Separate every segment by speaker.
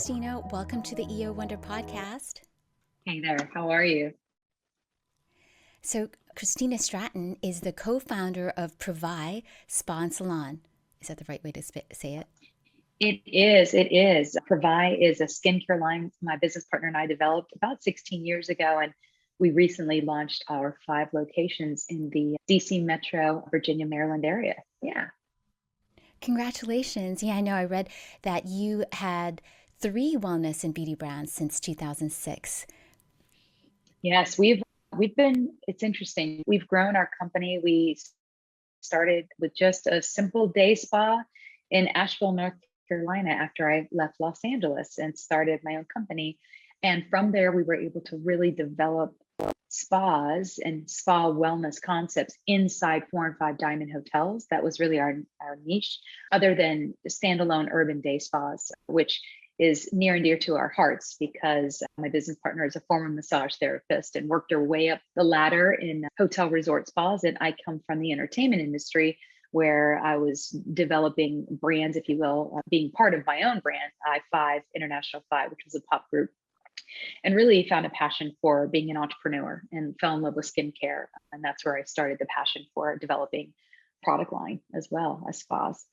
Speaker 1: Christina. Welcome to the EO Wonder podcast.
Speaker 2: Hey there, how are you?
Speaker 1: So, Christina Stratton is the co founder of Privai Spa and Salon. Is that the right way to say it?
Speaker 2: It is. Privai is a skincare line my business partner and I developed about 16 years ago. And we recently launched our 5 locations in the DC Metro, Virginia, Maryland area. Yeah.
Speaker 1: Congratulations. Yeah, I know I read that you had 3 wellness and beauty brands since 2006.
Speaker 2: Yes, we've been, it's interesting. We've grown our company. We started with just a simple day spa in Asheville, North Carolina after I left Los Angeles and started my own company. And from there, we were able to really develop spas and spa wellness concepts inside 4 and 5 diamond hotels. That was really our niche, other than standalone urban day spas, which is near and dear to our hearts because my business partner is a former massage therapist and worked her way up the ladder in hotel resort spas. And I come from the entertainment industry where I was developing brands, if you will, being part of my own brand, I5 International 5, which was a pop group, and really found a passion for being an entrepreneur and fell in love with skincare. And that's where I started the passion for developing product line as well as spas.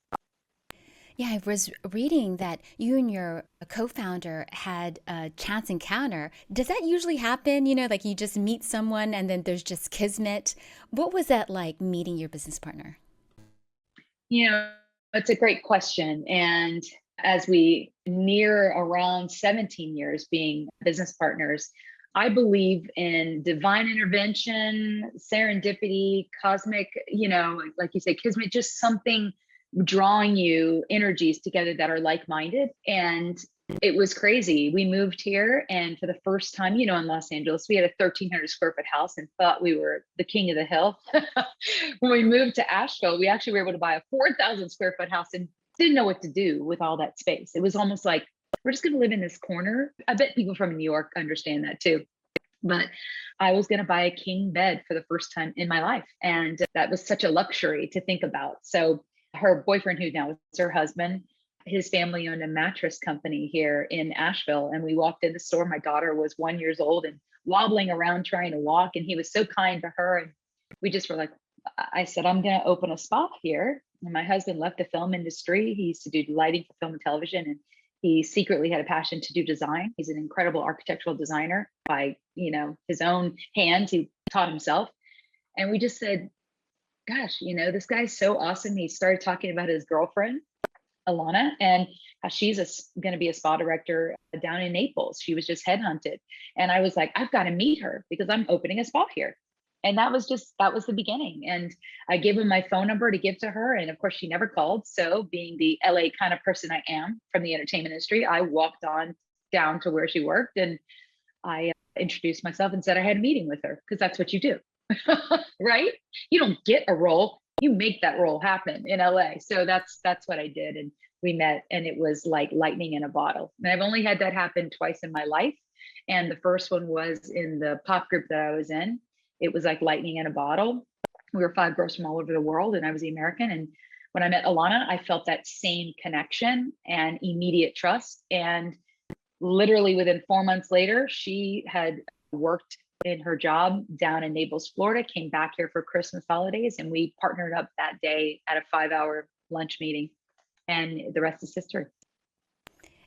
Speaker 1: Yeah, I was reading that you and your co founder had a chance encounter. Does that usually happen? Like you just meet someone and then there's just kismet. What was that like meeting your business partner?
Speaker 2: You know, it's a great question. And as we near around 17 years being business partners, I believe in divine intervention, serendipity, cosmic, like you say, kismet, just something drawing you energies together that are like-minded. And it was crazy. We moved here, and for the first time, in Los Angeles, we had a 1,300 square foot house and thought we were the king of the hill. When we moved to Asheville, we actually were able to buy a 4,000 square foot house and didn't know what to do with all that space. It was almost like, we're just going to live in this corner. I bet people from New York understand that too. But I was going to buy a king bed for the first time in my life. And that was such a luxury to think about. So her boyfriend, who now is her husband, his family owned a mattress company here in Asheville. And we walked in the store. My daughter was 1 year old and wobbling around trying to walk. And he was so kind to her. And we just were like, I said, I'm going to open a spa here. And my husband left the film industry. He used to do lighting for film and television. And he secretly had a passion to do design. He's an incredible architectural designer by, his own hands. He taught himself. And we just said, gosh, this guy's so awesome. He started talking about his girlfriend, Alana, and how she's going to be a spa director down in Naples. She was just headhunted. And I was like, I've got to meet her because I'm opening a spa here. And that was the beginning. And I gave him my phone number to give to her. And of course, she never called. So being the LA kind of person I am from the entertainment industry, I walked on down to where she worked and I introduced myself and said I had a meeting with her because that's what you do. Right? You don't get a role, you make that role happen in LA. So that's what I did. And we met, and it was like lightning in a bottle. And I've only had that happen twice in my life. And the first one was in the pop group that I was in. It was like lightning in a bottle. We were 5 girls from all over the world, and I was the American. And when I met Alana, I felt that same connection and immediate trust. And literally within 4 months later, she had worked in her job down in Naples, Florida, came back here for Christmas holidays, and we partnered up that day at a 5-hour lunch meeting. And the rest is history.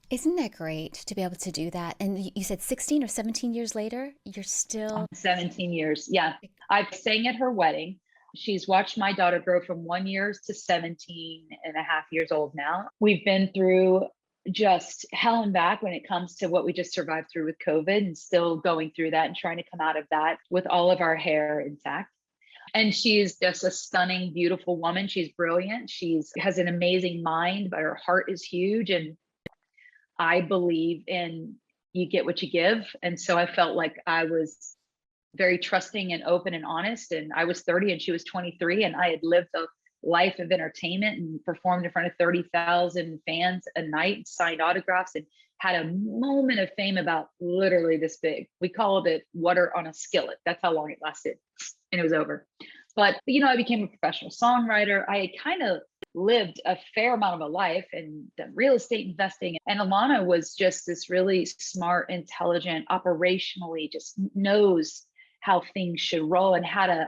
Speaker 1: Isn't that great to be able to do that? And you said 16 or 17 years later, you're still
Speaker 2: 17 years. Yeah. I sang at her wedding. She's watched my daughter grow from 1 year to 17 and a half years old now. We've been through just hell and back when it comes to what we just survived through with COVID, and still going through that and trying to come out of that with all of our hair intact. And she's just a stunning, beautiful woman. She's brilliant. She has an amazing mind, but her heart is huge. And I believe in you get what you give. And so I felt like I was very trusting and open and honest. And I was 30 and she was 23, and I had lived a life of entertainment and performed in front of 30,000 fans a night, and signed autographs, and had a moment of fame about literally this big. We called it water on a skillet. That's how long it lasted. And it was over. But, I became a professional songwriter. I had kind of lived a fair amount of a life and done real estate investing. And Alana was just this really smart, intelligent, operationally just knows how things should roll and had a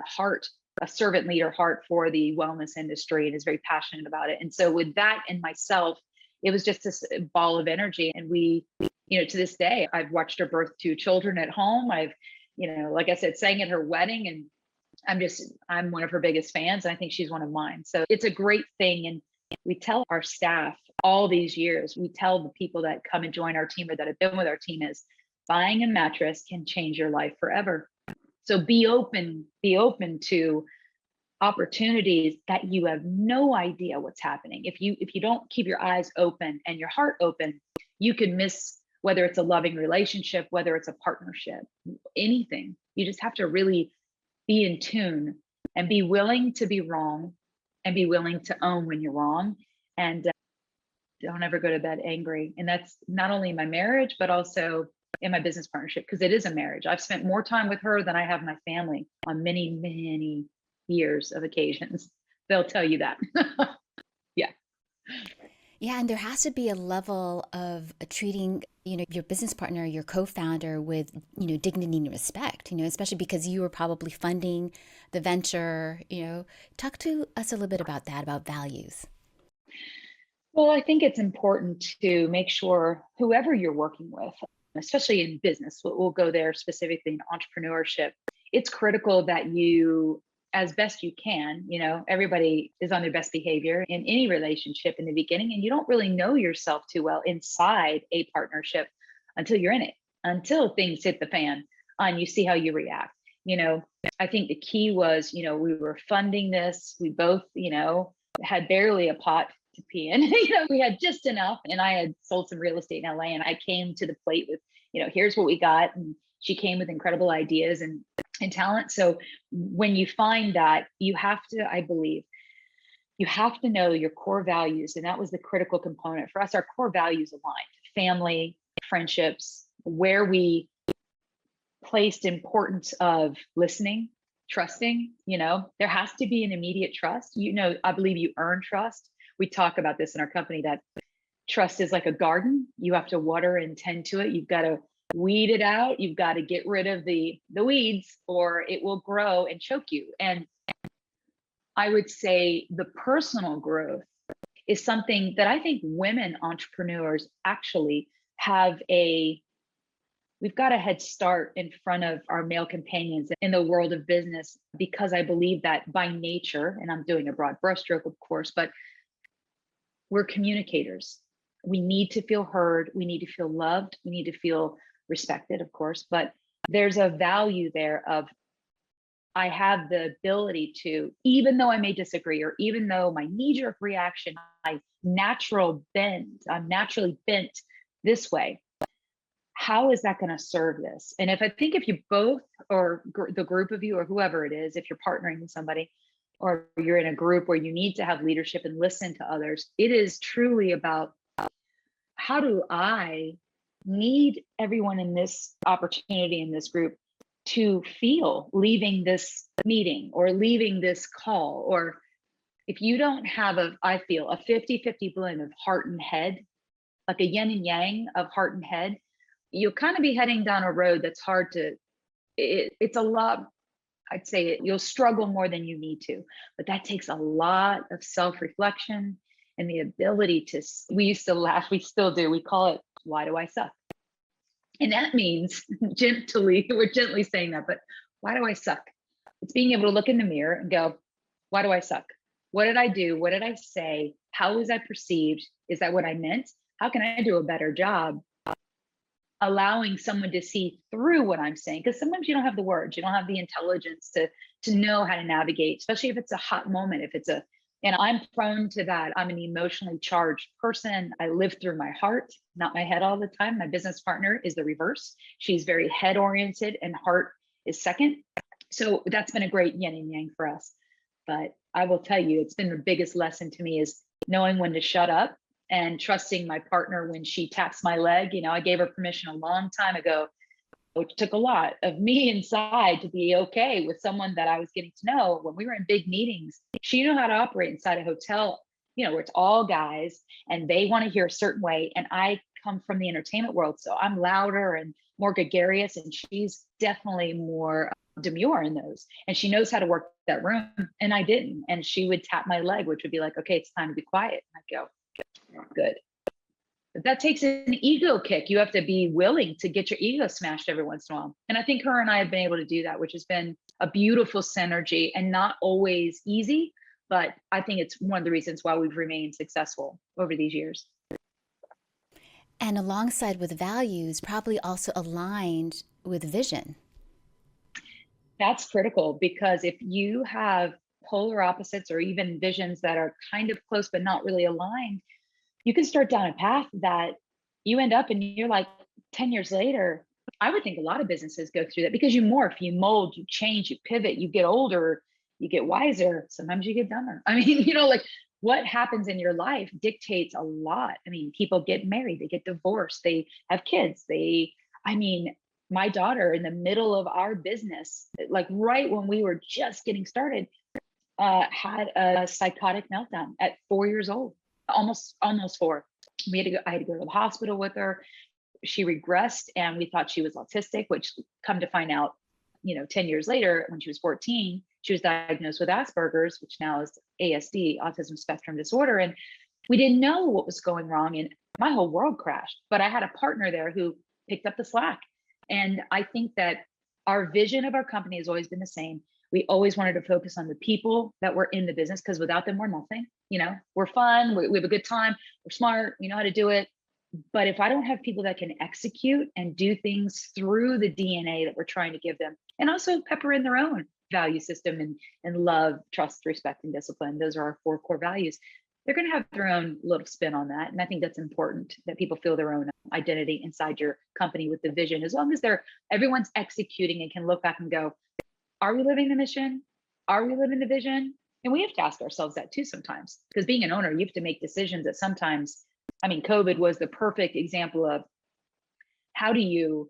Speaker 2: servant leader heart for the wellness industry and is very passionate about it. And so with that and myself, it was just this ball of energy. And we, to this day, I've watched her birth two children at home. I've, like I said, sang at her wedding, and I'm one of her biggest fans. And I think she's one of mine. So it's a great thing. And we tell our staff all these years, we tell the people that come and join our team or that have been with our team is buying a mattress can change your life forever. So be open to opportunities that you have no idea what's happening. If you don't keep your eyes open and your heart open, you can miss whether it's a loving relationship, whether it's a partnership, anything. You just have to really be in tune and be willing to be wrong and be willing to own when you're wrong. And don't ever go to bed angry. And that's not only in my marriage, but also in my business partnership, because it is a marriage. I've spent more time with her than I have my family on many, many years of occasions. They'll tell you that. Yeah.
Speaker 1: Yeah, and there has to be a level of treating, your business partner, your co-founder with, dignity and respect, especially because you were probably funding the venture. Talk to us a little bit about that, about values.
Speaker 2: Well, I think it's important to make sure whoever you're working with, especially in business, we'll go there specifically in entrepreneurship, it's critical that you, as best you can, everybody is on their best behavior in any relationship in the beginning, and you don't really know yourself too well inside a partnership until you're in it, until things hit the fan and you see how you react. I think the key was, we were funding this. We both, had barely a pot to pee in. We had just enough. And I had sold some real estate in LA, and I came to the plate with, here's what we got. And she came with incredible ideas and talent. So when you find that, you have to, I believe, you have to know your core values. And that was the critical component for us. Our core values aligned: family, friendships, where we placed importance of listening, trusting. There has to be an immediate trust. I believe you earn trust. We talk about this in our company, that trust is like a garden. You have to water and tend to it. You've got to weed it out. You've got to get rid of the weeds, or it will grow and choke you. And I would say the personal growth is something that I think women entrepreneurs actually we've got a head start in front of our male companions in the world of business, because I believe that by nature, and I'm doing a broad brushstroke, of course, but we're communicators. We need to feel heard. We need to feel loved. We need to feel respected, of course, but there's a value there of, I have the ability to, even though I may disagree, or even though my knee-jerk reaction, I'm naturally bent this way, how is that going to serve this? And if you both, or the group of you, or whoever it is, if you're partnering with somebody, or you're in a group where you need to have leadership and listen to others, it is truly about, how do I need everyone in this opportunity, in this group, to feel leaving this meeting or leaving this call? Or if you don't have I feel a 50-50 blend of heart and head, like a yin and yang of heart and head, you'll kind of be heading down a road that's hard to, it's a lot. I'd say you'll struggle more than you need to, but that takes a lot of self-reflection and the ability to, we used to laugh, we still do, we call it, why do I suck? And that means we're gently saying that, but why do I suck? It's being able to look in the mirror and go, why do I suck? What did I do? What did I say? How was I perceived? Is that what I meant? How can I do a better job allowing someone to see through what I'm saying? Because sometimes you don't have the words, you don't have the intelligence to know how to navigate, especially if it's a hot moment, and I'm prone to that. I'm an emotionally charged person. I live through my heart, not my head all the time. My business partner is the reverse. She's very head oriented and heart is second. So that's been a great yin and yang for us. But I will tell you, it's been the biggest lesson to me is knowing when to shut up and trusting my partner when she taps my leg. I gave her permission a long time ago which took a lot of me inside to be okay with someone that I was getting to know. When we were in big meetings, she knew how to operate inside a hotel, where it's all guys and they want to hear a certain way. And I come from the entertainment world, so I'm louder and more gregarious, and she's definitely more demure in those. And she knows how to work that room, and I didn't. And she would tap my leg, which would be like, okay, it's time to be quiet. And I'd go, good. But that takes an ego kick. You have to be willing to get your ego smashed every once in a while. And I think her and I have been able to do that, which has been a beautiful synergy and not always easy. But I think it's one of the reasons why we've remained successful over these years.
Speaker 1: And alongside with values, probably also aligned with vision.
Speaker 2: That's critical, because if you have polar opposites or even visions that are kind of close but not really aligned, you can start down a path that you end up and you're like 10 years later. I would think a lot of businesses go through that because you morph, you mold, you change, you pivot, you get older, you get wiser. Sometimes you get dumber. I mean, like what happens in your life dictates a lot. I mean, people get married, they get divorced, they have kids. I mean, my daughter in the middle of our business, like right when we were just getting started, had a psychotic meltdown at 4 years old, almost four. I had to go to the hospital with her. She regressed, and we thought she was autistic, which come to find out, 10 years later, when she was 14, she was diagnosed with Asperger's, which now is ASD, autism spectrum disorder. And we didn't know what was going wrong. And my whole world crashed. But I had a partner there who picked up the slack. And I think that our vision of our company has always been the same. We always wanted to focus on the people that were in the business, because without them, we're nothing. We're fun, we have a good time, we're smart, we know how to do it. But if I don't have people that can execute and do things through the DNA that we're trying to give them, and also pepper in their own value system and love, trust, respect, and discipline, those are our 4 core values. They're going to have their own little spin on that. And I think that's important, that people feel their own identity inside your company with the vision, as long as everyone's executing and can look back and go, are we living the mission? Are we living the vision? And we have to ask ourselves that too sometimes, because being an owner, you have to make decisions that sometimes, I mean, COVID was the perfect example of how do you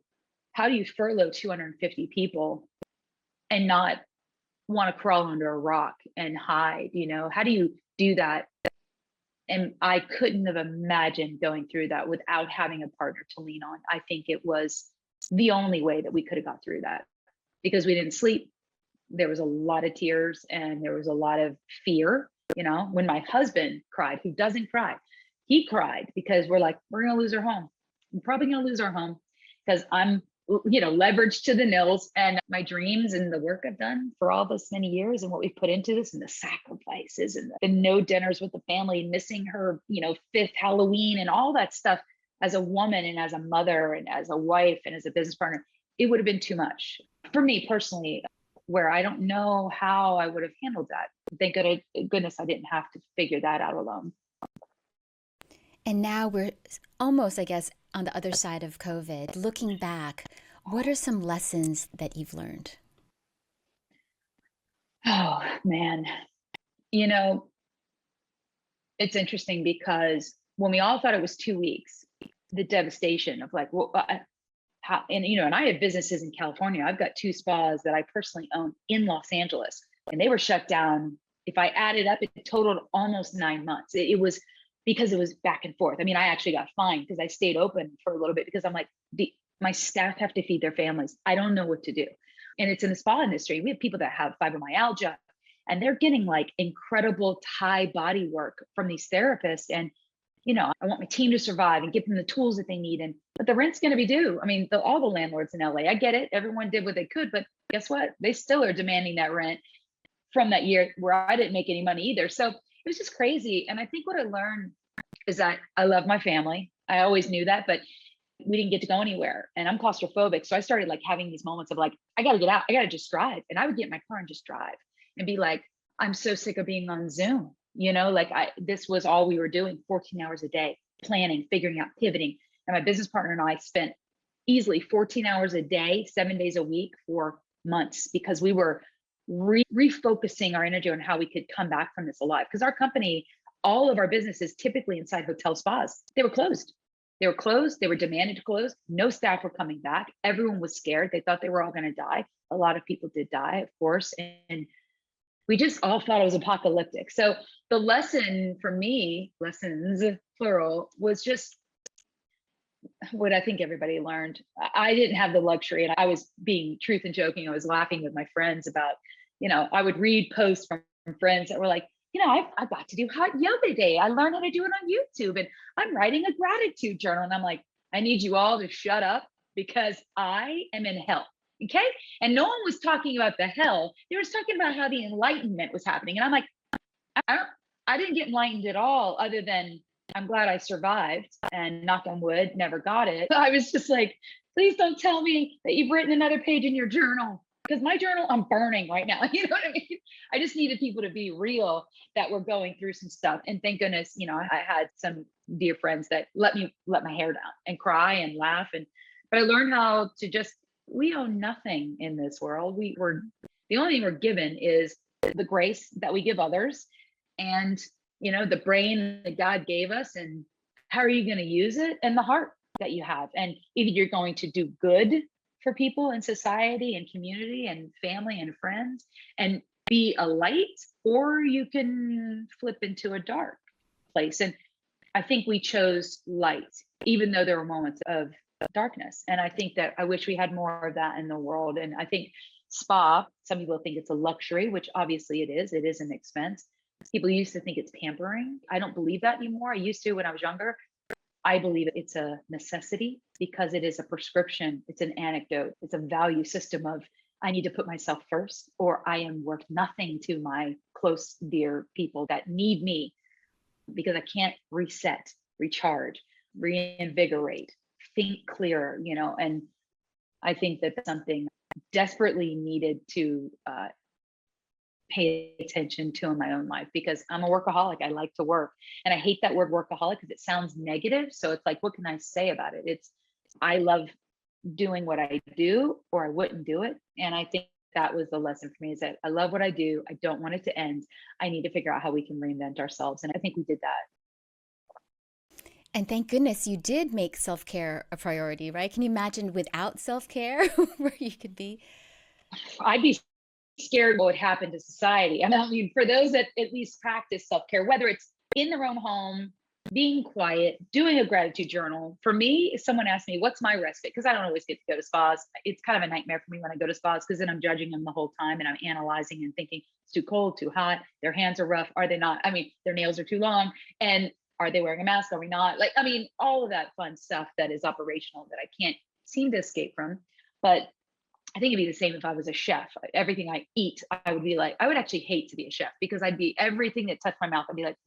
Speaker 2: furlough 250 people and not want to crawl under a rock and hide? How do you do that? And I couldn't have imagined going through that without having a partner to lean on. I think it was the only way that we could have got through that, because we didn't sleep. There was a lot of tears and there was a lot of fear. When my husband cried, who doesn't cry, he cried because we're like, we're going to lose our home. We're probably going to lose our home because I'm, leveraged to the nils, and my dreams and the work I've done for all this many years and what we've put into this, and the sacrifices and the no dinners with the family, missing her, 5th Halloween and all that stuff as a woman and as a mother and as a wife and as a business partner, it would have been too much for me personally, where I don't know how I would have handled that. Thank goodness I didn't have to figure that out alone.
Speaker 1: And now we're almost, I guess, on the other side of COVID. Looking back, what are some lessons that you've learned?
Speaker 2: Oh, man. It's interesting because when we all thought it was 2 weeks, the devastation of like, well, how, and I have businesses in California. I've got 2 spas that I personally own in Los Angeles, and they were shut down. If I added up, it totaled almost 9 months. It was because it was back and forth. I mean, I actually got fined because I stayed open for a little bit, because I'm like, my staff have to feed their families. I don't know what to do. And it's in the spa industry. We have people that have fibromyalgia, and they're getting like incredible Thai body work from these therapists. And, I want my team to survive and give them the tools that they need. But the rent's going to be due. I mean, all the landlords in LA, I get it. Everyone did what they could, but guess what? They still are demanding that rent from that year where I didn't make any money either. So it was just crazy. And I think what I learned is that I love my family. I always knew that, but we didn't get to go anywhere. And I'm claustrophobic. So I started like having these moments of like, I got to get out. I got to just drive. And I would get in my car and just drive and be like, I'm so sick of being on Zoom. This was all we were doing 14 hours a day, planning, figuring out, pivoting. And my business partner and I spent easily 14 hours a day, 7 days a week for months, because we were refocusing our energy on how we could come back from this alive. Because our company, all of our businesses, typically inside hotel spas, they were closed. They were closed. They were demanded to close. No staff were coming back. Everyone was scared. They thought they were all going to die. A lot of people did die, of course. And we just all thought it was apocalyptic. So the lesson for me, lessons plural, was just what I think everybody learned. I didn't have the luxury, and I was being truth and joking. I was laughing with my friends about, I would read posts from friends that were like, I got to do hot yoga today. I learned how to do it on YouTube, and I'm writing a gratitude journal. And I'm like, I need you all to shut up because I am in hell. Okay. And no one was talking about the hell. They were talking about how the enlightenment was happening. And I'm like, I don't, I didn't get enlightened at all, other than I'm glad I survived and knock on wood, never got it. I was just like, please don't tell me that you've written another page in your journal, because my journal, I'm burning right now. You know what I mean? I just needed people to be real that were going through some stuff. And thank goodness, I had some dear friends that let me let my hair down and cry and laugh. But I learned how to just, we own nothing in this world. The only thing we're given is the grace that we give others, and the brain that God gave us, and how are you going to use it, and the heart that you have. And either you're going to do good for people in society and community and family and friends and be a light, or you can flip into a dark place. And I think we chose light, even though there were moments of darkness. And I think that I wish we had more of that in the world. And I think spa, some people think it's a luxury, which obviously it is. It is an expense. People used to think it's pampering. I don't believe that anymore. I used to when I was younger. I believe it's a necessity, because it is a prescription. It's an anecdote. It's a value system of, I need to put myself first, or I am worth nothing to my close, dear people that need me, because I can't reset, recharge, reinvigorate, think clearer, and I think that that's something desperately needed to pay attention to in my own life, because I'm a workaholic. I like to work, and I hate that word workaholic because it sounds negative. So it's like, what can I say about it? I love doing what I do, or I wouldn't do it. And I think that was the lesson for me, is that I love what I do. I don't want it to end. I need to figure out how we can reinvent ourselves. And I think we did that.
Speaker 1: And thank goodness you did make self-care a priority, right? Can you imagine without self-care where you could be?
Speaker 2: I'd be scared what would happen to society. I mean, for those that at least practice self-care, whether it's in their own home, being quiet, doing a gratitude journal. For me, if someone asks me, what's my respite? Because I don't always get to go to spas. It's kind of a nightmare for me when I go to spas, because then I'm judging them the whole time, and I'm analyzing and thinking it's too cold, too hot. Their hands are rough. Are they not? I mean, their nails are too long. And are they wearing a mask? Are we not? Like, I mean, all of that fun stuff that is operational that I can't seem to escape from. But I think it'd be the same if I was a chef. Everything I eat, I would be like, I would actually hate to be a chef, because I'd be, everything that touched my mouth, I'd be like,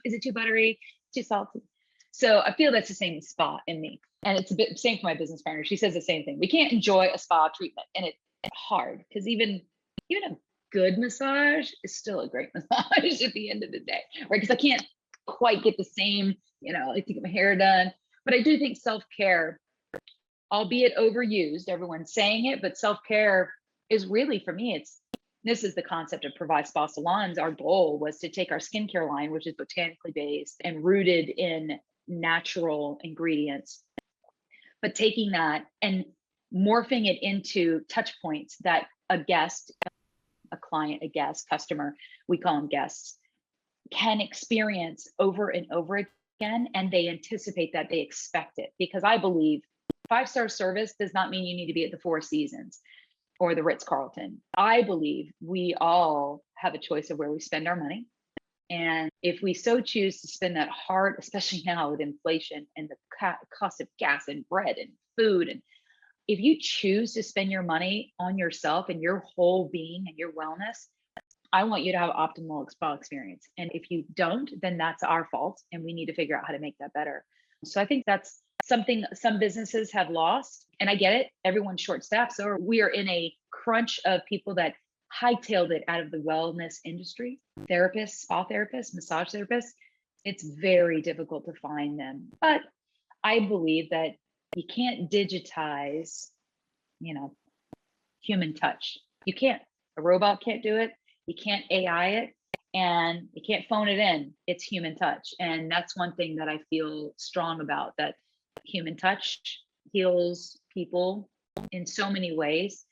Speaker 2: is it too buttery? Too salty? So I feel that's the same with spa in me. And it's a bit same for my business partner. She says the same thing. We can't enjoy a spa treatment. And it's hard, because even a good massage is still a great massage at the end of the day, right? Because I can't quite get the same, like to get my hair done. But I do think self-care, albeit overused, everyone's saying it, but self-care is really, for me, this is the concept of Privai Spa Salons. Our goal was to take our skincare line, which is botanically based and rooted in natural ingredients, but taking that and morphing it into touch points that a guest, a client, a guest, customer, we call them guests, can experience over and over again. And they anticipate that, they expect it, because I believe 5-star service does not mean you need to be at the Four Seasons or the Ritz-Carlton. I believe we all have a choice of where we spend our money. And if we so choose to spend that hard, especially now with inflation and the cost of gas and bread and food, and if you choose to spend your money on yourself and your whole being and your wellness, I want you to have optimal spa experience. And if you don't, then that's our fault, and we need to figure out how to make that better. So I think that's something some businesses have lost. And I get it, everyone's short staffed. So we are in a crunch of people that hightailed it out of the wellness industry. Therapists, spa therapists, massage therapists. It's very difficult to find them. But I believe that you can't digitize, human touch. You can't. A robot can't do it. You can't AI it, and you can't phone it in. It's human touch. And that's one thing that I feel strong about, that Human touch heals people in so many ways.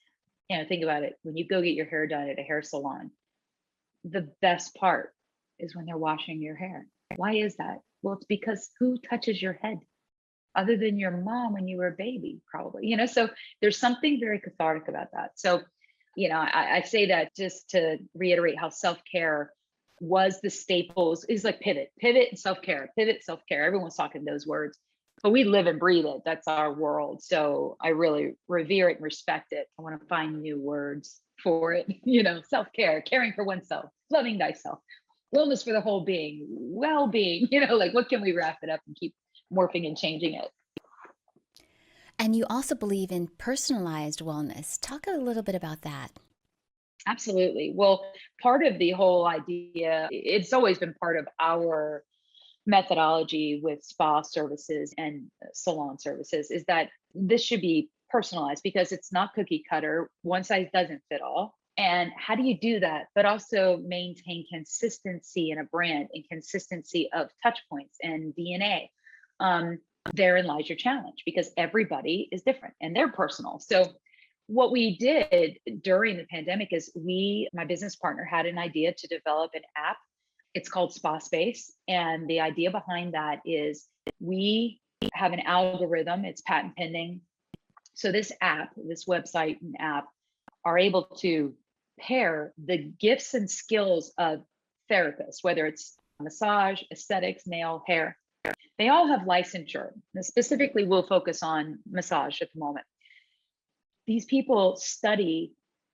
Speaker 2: Think about it. When you go get your hair done at a hair salon, the best part is when they're washing your hair. Why is that? Well, it's because who touches your head other than your mom when you were a baby, probably, so there's something very cathartic about that. So, I say that just to reiterate how self-care was the staples, is like pivot and self-care, pivot, self-care. Everyone's talking those words, but we live and breathe it. That's our world. So I really revere it and respect it. I want to find new words for it, self-care, caring for oneself, loving thyself, wellness for the whole being, well-being, like what can we wrap it up and keep morphing and changing it?
Speaker 1: And you also believe in personalized wellness. Talk a little bit about that.
Speaker 2: Absolutely. Well, part of the whole idea, it's always been part of our methodology with spa services and salon services, is that this should be personalized because it's not cookie cutter. One size doesn't fit all. And how do you do that, but also maintain consistency in a brand and consistency of touch points and DNA? Therein lies your challenge because everybody is different and they're personal. So what we did during the pandemic is my business partner had an idea to develop an app. It's called Spa Space. And the idea behind that is we have an algorithm, it's patent pending. So this website and app are able to pair the gifts and skills of therapists, whether it's massage, aesthetics, nail, hair. They all have licensure. And specifically, we'll focus on massage at the moment. These people study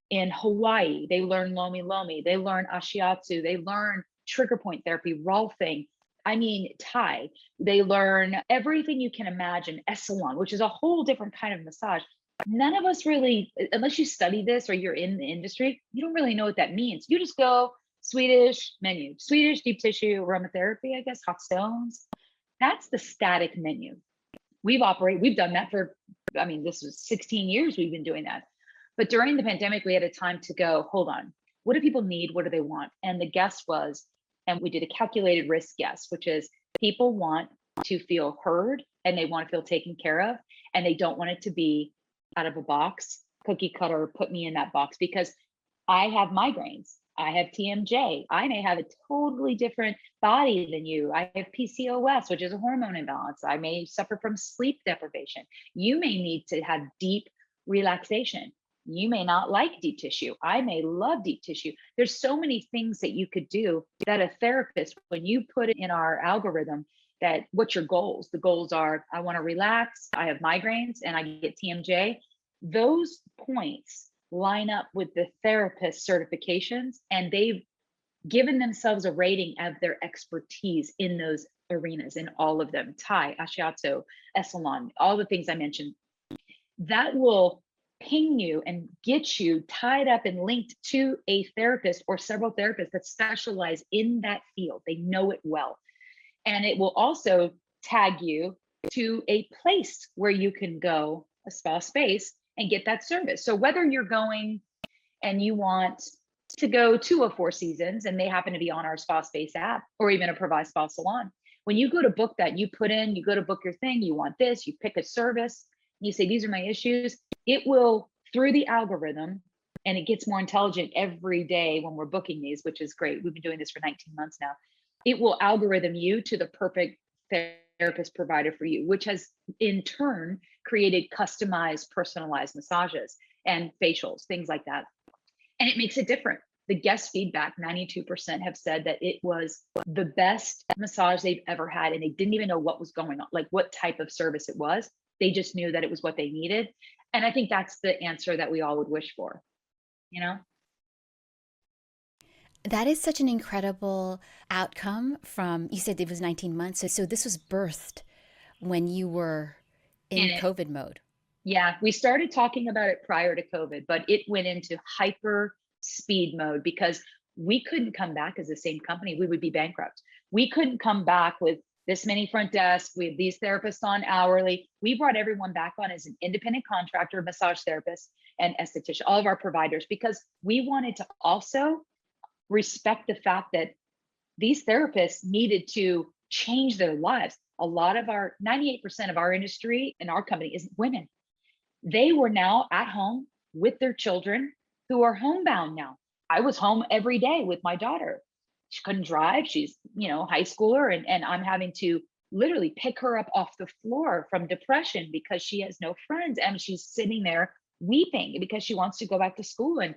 Speaker 2: in Hawaii. They learn lomi lomi. They learn ashiatsu. They learn trigger point therapy, rolfing. Thai. They learn everything you can imagine. Essalon, which is a whole different kind of massage. None of us really, unless you study this or you're in the industry, you don't really know what that means. You just go Swedish menu, Swedish deep tissue aromatherapy, I guess, hot stones. That's the static menu. We've done that for, this was 16 years we've been doing that. But during the pandemic, we had a time to go, hold on, what do people need? What do they want? And the guess was, and we did a calculated risk guess, which is people want to feel heard and they want to feel taken care of. And they don't want it to be out of a box, cookie cutter, put me in that box, because I have migraines. I have TMJ. I may have a totally different body than you. I have PCOS, which is a hormone imbalance. I may suffer from sleep deprivation. You may need to have deep relaxation. You may not like deep tissue. I may love deep tissue. There's so many things that you could do that a therapist, when you put it in our algorithm, that what's your goals? The goals are, I want to relax, I have migraines, and I get TMJ. Those points line up with the therapist certifications, and they've given themselves a rating of their expertise in those arenas, in all of them. Thai, Ashiatsu, Essalon, all the things I mentioned. That will ping you and get you tied up and linked to a therapist or several therapists that specialize in that field. They know it well. And it will also tag you to a place where you can go, a spa space, and get that service. So whether you're going and you want to go to a Four Seasons and they happen to be on our Spa Space app, or even a Privai Spa Salon, when you go to book that, you go to book your thing, you want this, you pick a service, you say, these are my issues. It will, through the algorithm, and it gets more intelligent every day when we're booking these, which is great. We've been doing this for 19 months now. It will algorithm you to the perfect therapist provider for you, which has in turn created customized, personalized massages and facials, things like that. And it makes it different. The guest feedback, 92% have said that it was the best massage they've ever had. And they didn't even know what was going on, like what type of service it was. They just knew that it was what they needed. And I think that's the answer that we all would wish for, you know?
Speaker 1: That is such an incredible outcome from, you said it was 19 months. So this was birthed when you were in
Speaker 2: And
Speaker 1: COVID mode.
Speaker 2: yeah, we started talking about it prior to COVID, but it went into hyper speed mode because we couldn't come back as the same company. We would be bankrupt. We couldn't come back with this many front desks. We have these therapists on hourly. We brought everyone back on as an independent contractor, massage therapist, and esthetician, all of our providers, because we wanted to also respect the fact that these therapists needed to change their lives. A lot of our 98% of our industry and our company is women. They were now at home with their children who are homebound now. I was home every day with my daughter. She couldn't drive. She's, high schooler, and I'm having to literally pick her up off the floor from depression because she has no friends and she's sitting there weeping because she wants to go back to school. And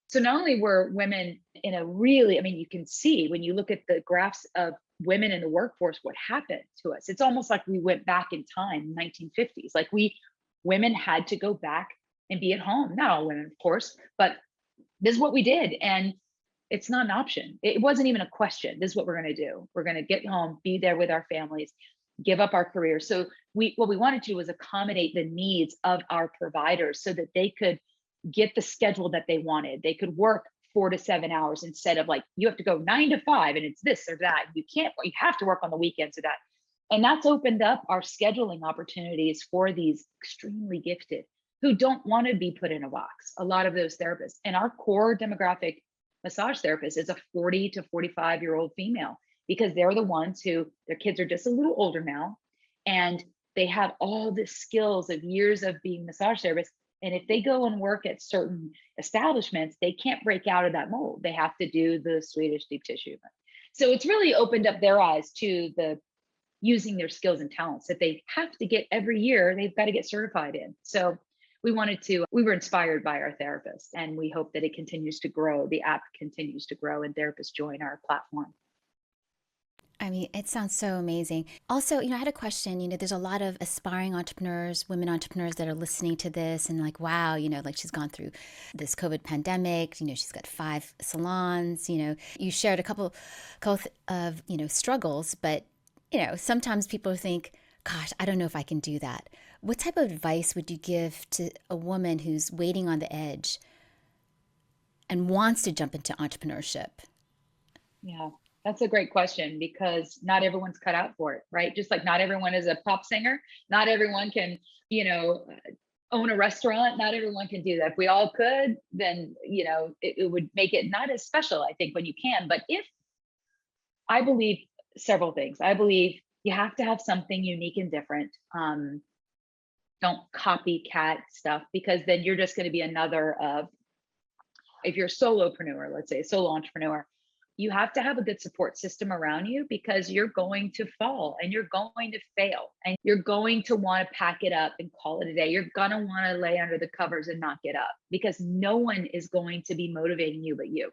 Speaker 2: so not only were women in a really, I mean, you can see when you look at the graphs of women in the workforce, what happened to us. It's almost like we went back in time, 1950s. Like women had to go back and be at home. Not all women, of course, but this is what we did. And it's not an option. It wasn't even a question. This is what we're going to do. We're going to get home, be there with our families, give up our careers. So what we wanted to do was accommodate the needs of our providers so that they could get the schedule that they wanted. They could work 4 to 7 hours instead of like, you have to go 9 to 5 and it's this or that. You have to work on the weekends or that. And that's opened up our scheduling opportunities for these extremely gifted who don't want to be put in a box. A lot of those therapists, and our core demographic massage therapist is a 40 to 45-year-old female, because they're the ones who their kids are just a little older now and they have all the skills of years of being massage therapists. And if they go and work at certain establishments, they can't break out of that mold. They have to do the Swedish deep tissue. So it's really opened up their eyes to the using their skills and talents that they have to get every year. They've got to get certified in. So we were inspired by our therapists, and we hope that it continues to grow. The app continues to grow and therapists join our platform.
Speaker 1: I mean, it sounds so amazing. Also, I had a question. There's a lot of aspiring entrepreneurs, women entrepreneurs that are listening to this and like, wow, like she's gone through this COVID pandemic. She's got 5 salons. You shared a couple of, struggles, but, sometimes people think, gosh, I don't know if I can do that. What type of advice would you give to a woman who's waiting on the edge and wants to jump into entrepreneurship?
Speaker 2: Yeah. That's a great question, because not everyone's cut out for it, right? Just like not everyone is a pop singer. Not everyone can, own a restaurant. Not everyone can do that. If we all could, then, it would make it not as special, I think, when you can. But I believe several things. I believe you have to have something unique and different. Don't copycat stuff, because then you're just going to be another of, if you're a solopreneur, let's say a solo entrepreneur, you have to have a good support system around you, because you're going to fall and you're going to fail and you're going to want to pack it up and call it a day. You're going to want to lay under the covers and not get up, because no one is going to be motivating you but you.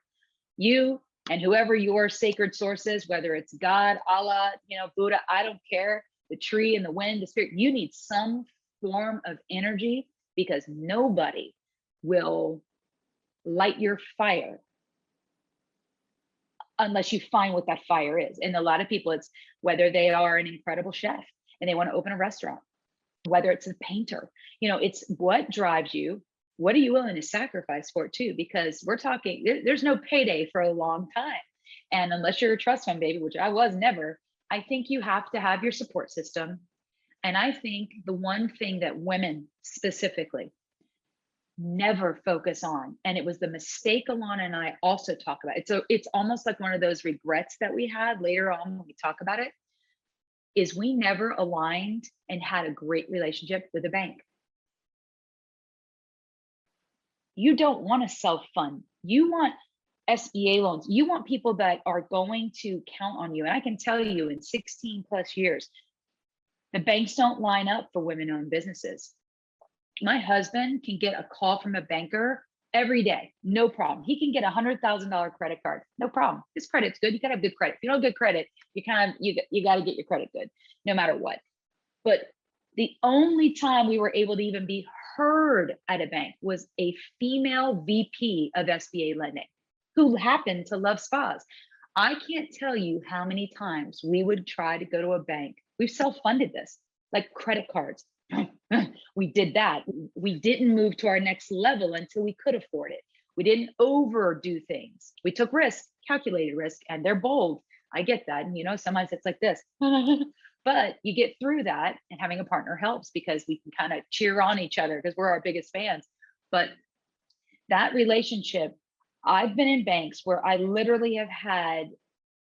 Speaker 2: You and whoever your sacred source is, whether it's God, Allah, Buddha, I don't care, the tree and the wind, the spirit, you need some form of energy, because nobody will light your fire unless you find what that fire is. And a lot of people, it's whether they are an incredible chef and they want to open a restaurant, whether it's a painter, it's what drives you. What are you willing to sacrifice for it too? Because we're talking, there's no payday for a long time. And unless you're a trust fund baby, which I was never, I think you have to have your support system. And I think the one thing that women specifically never focus on, and it was the mistake Alana and I also talk about it, so it's almost like one of those regrets that we had later on when we talk about it, is we never aligned and had a great relationship with a bank. You don't want to self-fund. You want SBA loans. You want people that are going to count on you. And I can tell you, in 16 plus years, the banks don't line up for women-owned businesses. My husband can get a call from a banker every day, no problem. He can get $100,000 credit card, no problem. His credit's good. You gotta have good credit. If you don't have good credit, you got to get your credit good, no matter what. But the only time we were able to even be heard at a bank was a female VP of SBA lending who happened to love spas. I can't tell you how many times we would try to go to a bank. We've self-funded this, like credit cards. We did that. We didn't move to our next level until we could afford it. We didn't overdo things. We took risk, calculated risk, and they're bold. I get that. And sometimes it's like this, but you get through that, and having a partner helps, because we can kind of cheer on each other because we're our biggest fans. But that relationship, I've been in banks where I literally have had,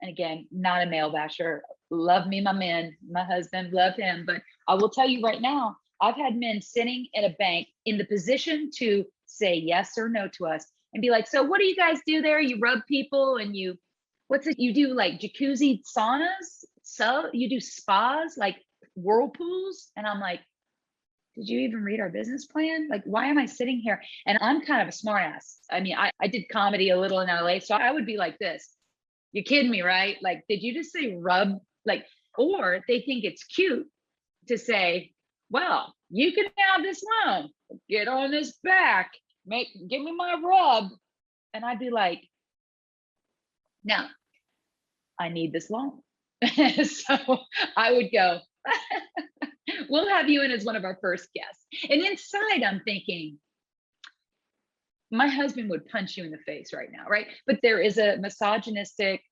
Speaker 2: and again, not a male basher, love me, my man, my husband, love him. But I will tell you right now, I've had men sitting in a bank in the position to say yes or no to us and be like, so what do you guys do there? You rub people and what's it? You do like jacuzzi saunas? So you do spas, like whirlpools? And I'm like, did you even read our business plan? Like, why am I sitting here? And I'm kind of a smartass. I mean, I did comedy a little in LA. So I would be like this. You're kidding me, right? Like, did you just say rub? Like, or they think it's cute to say, well, you can have this loan, get on this back, give me my rub. And I'd be like, no, I need this loan. So I would go, we'll have you in as one of our first guests. And inside I'm thinking, my husband would punch you in the face right now, right? But there is a misogynistic,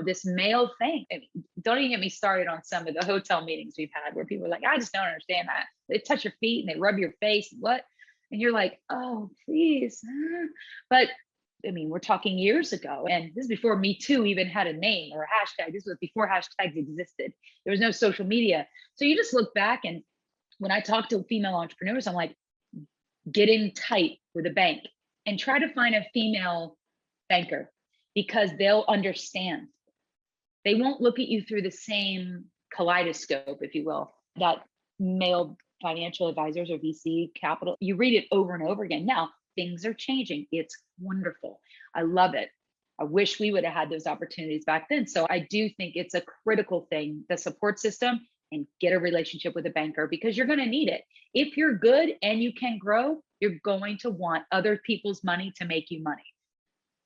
Speaker 2: this male thing. I mean, don't even get me started on some of the hotel meetings we've had where people are like, I just don't understand that. They touch your feet and they rub your face. What? And you're like, oh, please. But I mean, we're talking years ago, and this is before Me Too even had a name or a hashtag. This was before hashtags existed. There was no social media. So you just look back, and when I talk to female entrepreneurs, I'm like, get in tight with a bank and try to find a female banker because they'll understand. They won't look at you through the same kaleidoscope, if you will, that male financial advisors or VC capital. You read it over and over again. Now, things are changing. It's wonderful. I love it. I wish we would have had those opportunities back then. So I do think it's a critical thing, the support system, and get a relationship with a banker because you're going to need it. If you're good and you can grow, you're going to want other people's money to make you money.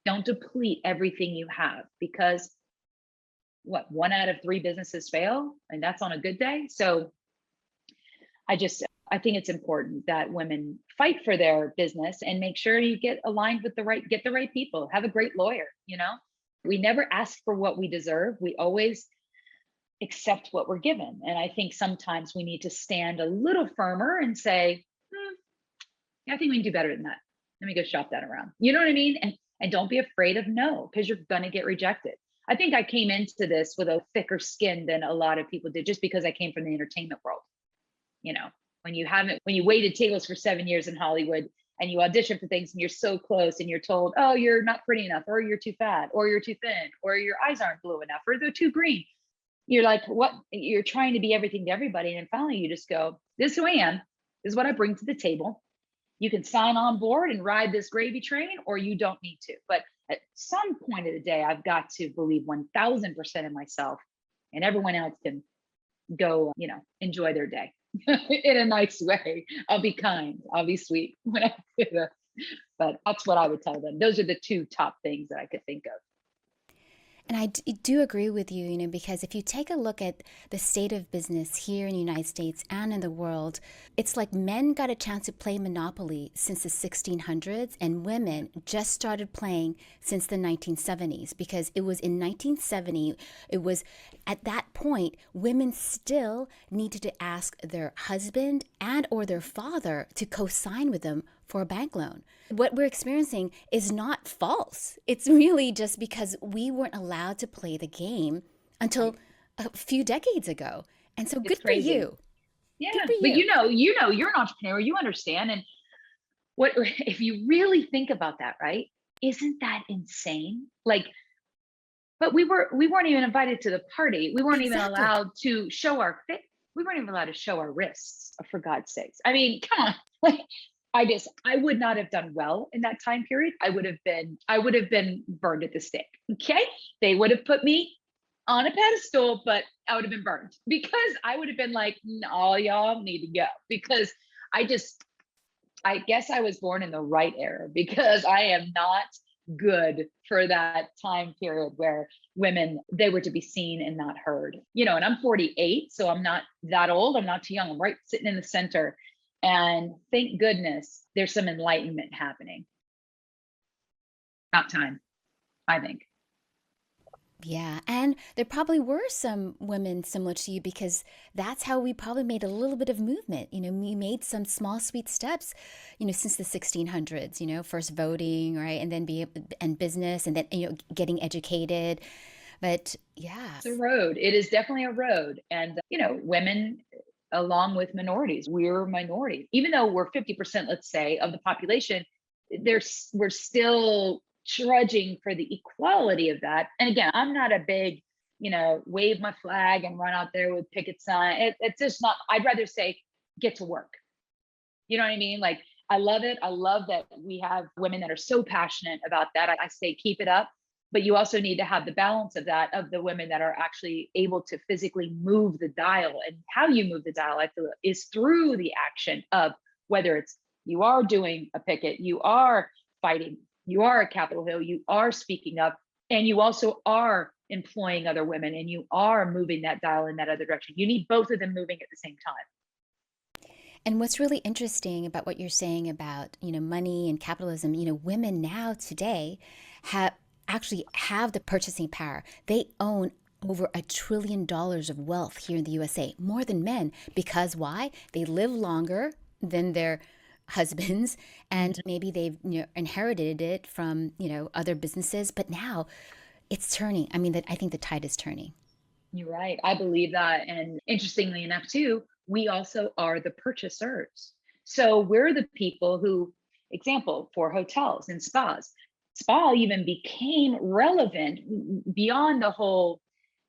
Speaker 2: Don't deplete everything you have because what, 1 out of 3 businesses fail, and that's on a good day. So I think it's important that women fight for their business and make sure you get aligned with get the right people, have a great lawyer. We never ask for what we deserve. We always accept what we're given. And I think sometimes we need to stand a little firmer and say, I think we can do better than that. Let me go shop that around. You know what I mean? And don't be afraid of no, because you're going to get rejected. I think I came into this with a thicker skin than a lot of people did just because I came from the entertainment world. When you waited tables for 7 years in Hollywood and you audition for things and you're so close and you're told, oh, you're not pretty enough, or you're too fat, or you're too thin, or your eyes aren't blue enough, or they're too green. You're like, what? You're trying to be everything to everybody. And finally you just go, this is who I am. This is what I bring to the table. You can sign on board and ride this gravy train, or you don't need to. But at some point of the day, I've got to believe 1000% in myself, and everyone else can go, enjoy their day in a nice way. I'll be kind. I'll be sweet when I do that. But that's what I would tell them. Those are the 2 top things that I could think of.
Speaker 1: And I do agree with you, because if you take a look at the state of business here in the United States and in the world, it's like men got a chance to play Monopoly since the 1600s, and women just started playing since the 1970s, because it was in 1970, it was at that point, women still needed to ask their husband and or their father to co-sign with them for a bank loan. What we're experiencing is not false. It's really just because we weren't allowed to play the game until a few decades ago. And so good for you.
Speaker 2: Yeah,
Speaker 1: good for you.
Speaker 2: But you're an entrepreneur, you understand. And what if you really think about that, right? Isn't that insane? Like, but we weren't even invited to the party. We weren't even allowed to show our face. We weren't even allowed to show our wrists, for God's sakes. I mean, come on. Like, I would not have done well in that time period. I would have been burned at the stake. Okay. They would have put me on a pedestal, but I would have been burned because I would have been like, all y'all need to go, because I guess I was born in the right era, because I am not good for that time period where women, they were to be seen and not heard, and I'm 48. So I'm not that old. I'm not too young. I'm right sitting in the center. And thank goodness there's some enlightenment happening. About time, I think.
Speaker 1: Yeah, and there probably were some women similar to you, because that's how we probably made a little bit of movement. We made some small, sweet steps, since the 1600s, first voting, right? And then and business, and then, getting educated. But yeah.
Speaker 2: It's a road. It is definitely a road. And, women, along with minorities, we're minority. Even though we're 50%, let's say, of the population, we're still trudging for the equality of that. And again, I'm not a big, wave my flag and run out there with picket sign. It's just not, I'd rather say, get to work. You know what I mean? Like, I love it. I love that we have women that are so passionate about that. I say, keep it up. But you also need to have the balance of that, of the women that are actually able to physically move the dial. And how you move the dial, I feel, is through the action of whether it's you are doing a picket, you are fighting, you are a Capitol Hill, you are speaking up, and you also are employing other women and you are moving that dial in that other direction. You need both of them moving at the same time.
Speaker 1: And what's really interesting about what you're saying about, money and capitalism, women now today have actually have the purchasing power. They own over $1 trillion of wealth here in the USA, more than men. Because why? They live longer than their husbands, and maybe they've inherited it from other businesses. But now it's turning. I mean, that I think the tide is turning.
Speaker 2: You're right. I believe that. And interestingly enough, too, we also are the purchasers. So we're the people who, example, for hotels and spas, spa even became relevant beyond the whole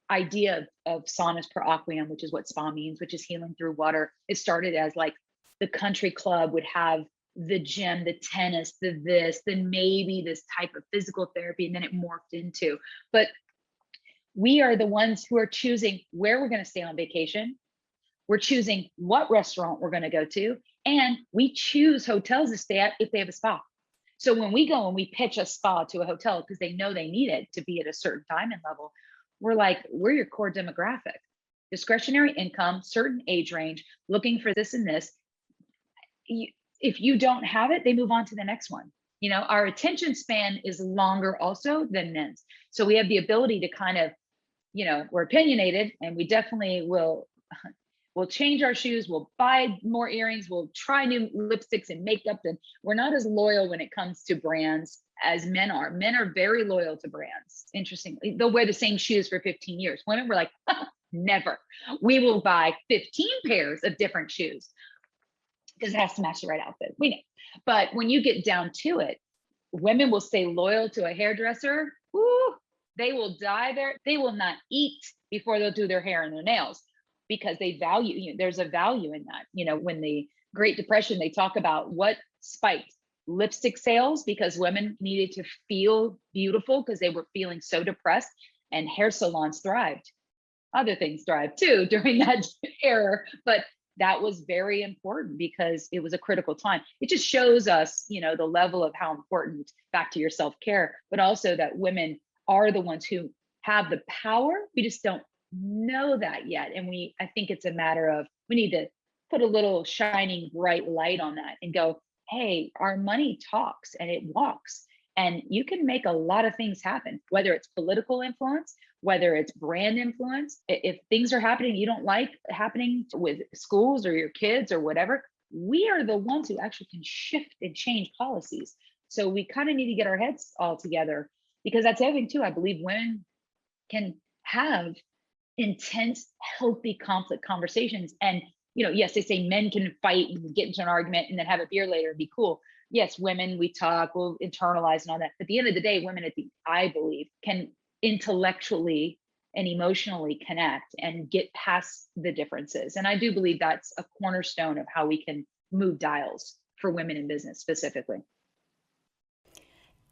Speaker 2: idea of saunas per aqueum, which is what spa means, which is healing through water. It started as like the country club would have the gym, the tennis, the this, then maybe this type of physical therapy, and then it morphed into. But we are the ones who are choosing where we're going to stay on vacation. We're choosing what restaurant we're going to go to. And we choose hotels to stay at if they have a spa. So when we go and we pitch a spa to a hotel because they know they need it to be at a certain diamond level, we're like, we're your core demographic. Discretionary income, certain age range, looking for this and this. If you don't have it, they move on to the next one. Our attention span is longer also than men's. So we have the ability to kind of, we're opinionated and we definitely will we'll change our shoes, we'll buy more earrings, we'll try new lipsticks and makeup, and we're not as loyal when it comes to brands as men are. Men are very loyal to brands. Interestingly, they'll wear the same shoes for 15 years. Women were like, never. We will buy 15 pairs of different shoes because it has to match the right outfit. We know. But when you get down to it, women will stay loyal to a hairdresser. Ooh, they will die there. They will not eat before they'll do their hair and their nails because they value, there's a value in that. When the Great Depression, they talk about what spiked lipstick sales because women needed to feel beautiful because they were feeling so depressed, and hair salons thrived. Other things thrived too during that era, but that was very important because it was a critical time. It just shows us, the level of how important, back to your self-care, but also that women are the ones who have the power. We just don't know that yet. And I think it's a matter of, we need to put a little shining bright light on that and go, hey, our money talks and it walks. And you can make a lot of things happen, whether it's political influence, whether it's brand influence. If things are happening you don't like happening with schools or your kids or whatever, we are the ones who actually can shift and change policies. So we kind of need to get our heads all together, because that's everything too. I believe women can have intense, healthy conflict conversations. And, yes, they say men can fight and get into an argument and then have a beer later and be cool. Yes, women, we talk, we'll internalize and all that. But at the end of the day, women, I believe, can intellectually and emotionally connect and get past the differences. And I do believe that's a cornerstone of how we can move dials for women in business specifically.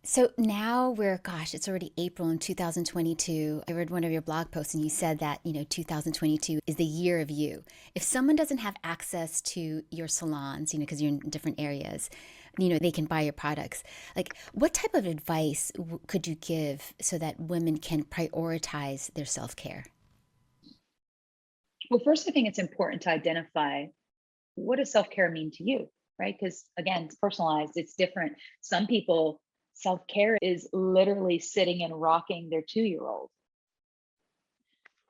Speaker 1: So now gosh, it's already April in 2022. I read one of your blog posts and you said that, 2022 is the year of you. If someone doesn't have access to your salons, because you're in different areas, they can buy your products. Like, what type of advice could you give so that women can prioritize their self-care?
Speaker 2: Well, first, I think it's important to identify, what does self-care mean to you, right? Because again, it's personalized, it's different. Some people, self-care is literally sitting and rocking their 2-year-old.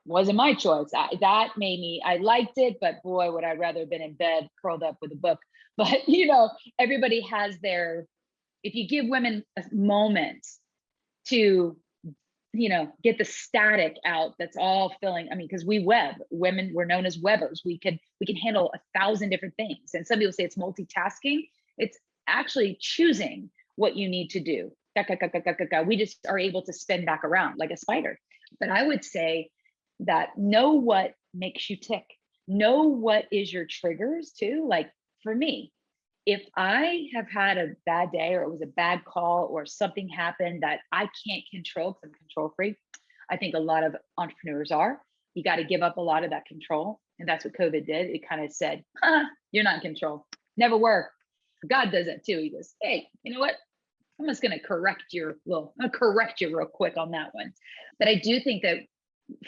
Speaker 2: Wasn't my choice. That made me, I liked it, but boy, would I rather have been in bed curled up with a book. But everybody has if you give women a moment to get the static out that's all filling. I mean, because we web, women, we're known as webbers. We can handle 1,000 different things. And some people say it's multitasking. It's actually choosing what you need to do. Ga, ga, ga, ga, ga, ga, ga. We just are able to spin back around like a spider. But I would say that know what makes you tick. Know what is your triggers too. Like for me, if I have had a bad day or it was a bad call or something happened that I can't control because I'm a control freak, I think a lot of entrepreneurs are. You got to give up a lot of that control. And that's what COVID did. It kind of said, you're not in control. Never were. God does that too. He goes, hey, you know what? I'm just going to correct you real quick on that one. But I do think that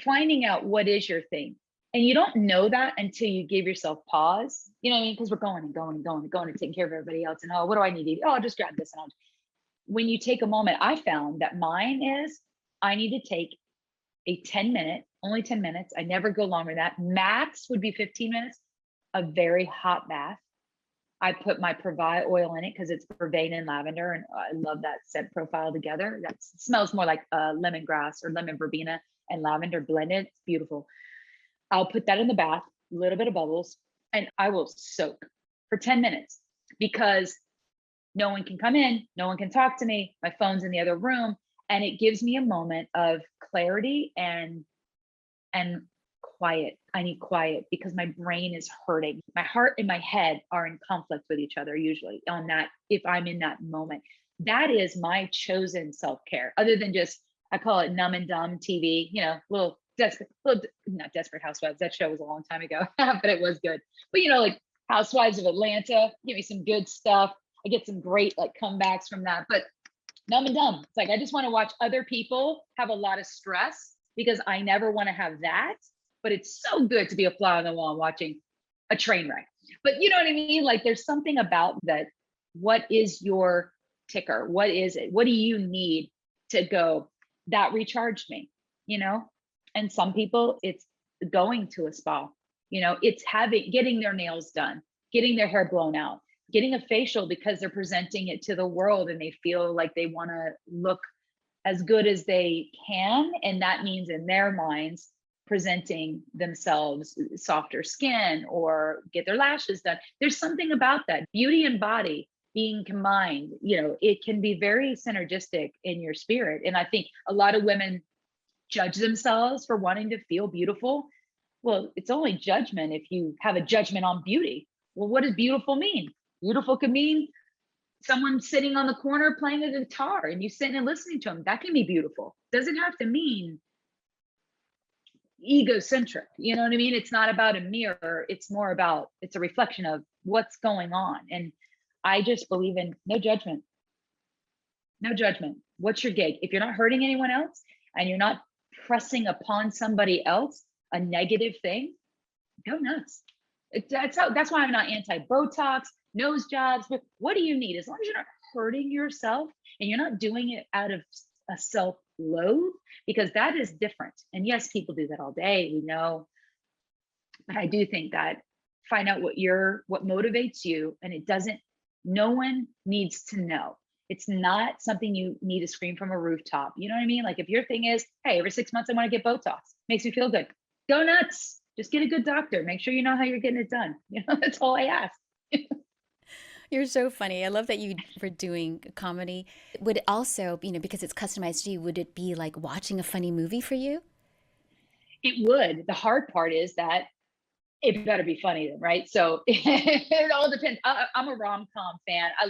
Speaker 2: finding out what is your thing, and you don't know that until you give yourself pause, you know what I mean? Because we're going and going and going and going and taking care of everybody else. And, oh, what do I need to eat? Oh, I'll just grab this. And when you take a moment, I found that mine is I need to take a 10-minute, only 10 minutes. I never go longer than that. Max would be 15 minutes, a very hot bath. I put my Privai oil in it because it's vervain and lavender, and I love that scent profile together. That smells more like lemongrass or lemon verbena and lavender blended. It's beautiful. I'll put that in the bath, a little bit of bubbles, and I will soak for 10 minutes because no one can come in, no one can talk to me. My phone's in the other room, and it gives me a moment of clarity and quiet. I need quiet because my brain is hurting. My heart and my head are in conflict with each other usually on that if I'm in that moment. That is my chosen self-care, other than just, I call it numb and dumb TV, not Desperate Housewives. That show was a long time ago, but it was good. But like Housewives of Atlanta, give me some good stuff. I get some great like comebacks from that. But numb and dumb, it's like I just want to watch other people have a lot of stress because I never want to have that. But it's so good to be a fly on the wall watching a train wreck. But you know what I mean? Like there's something about that. What is your ticker? What is it? What do you need to go? That recharged me, And some people, it's going to a spa, it's getting their nails done, getting their hair blown out, getting a facial because they're presenting it to the world and they feel like they want to look as good as they can. And that means in their minds, presenting themselves softer skin or get their lashes done. There's something about that beauty and body being combined, it can be very synergistic in your spirit. And I think a lot of women judge themselves for wanting to feel beautiful. Well, it's only judgment if you have a judgment on beauty. Well, what does beautiful mean? Beautiful could mean someone sitting on the corner playing a guitar and you sitting and listening to them. That can be beautiful. Doesn't have to mean egocentric. You know what I mean? It's not about a mirror. It's more about, it's a reflection of what's going on. And I just believe in no judgment. No judgment. What's your gig? If you're not hurting anyone else and you're not pressing upon somebody else a negative thing, go nuts. That's why I'm not anti-Botox, nose jobs. But what do you need? As long as you're not hurting yourself and you're not doing it out of a self-loathe, because that is different. And yes, people do that all day, we know. But I do think that find out what motivates you, and no one needs to know. It's not something you need to scream from a rooftop. You know what I mean? Like if your thing is, hey, every 6 months I want to get Botox, makes me feel good. Go nuts. Just get a good doctor. Make sure you know how you're getting it done. That's all I ask.
Speaker 1: You're so funny. I love that you were doing comedy. Would it also, because it's customized to you, would it be like watching a funny movie for you?
Speaker 2: It would. The hard part is that it better be funny then, right? So it all depends. I'm a rom-com fan. I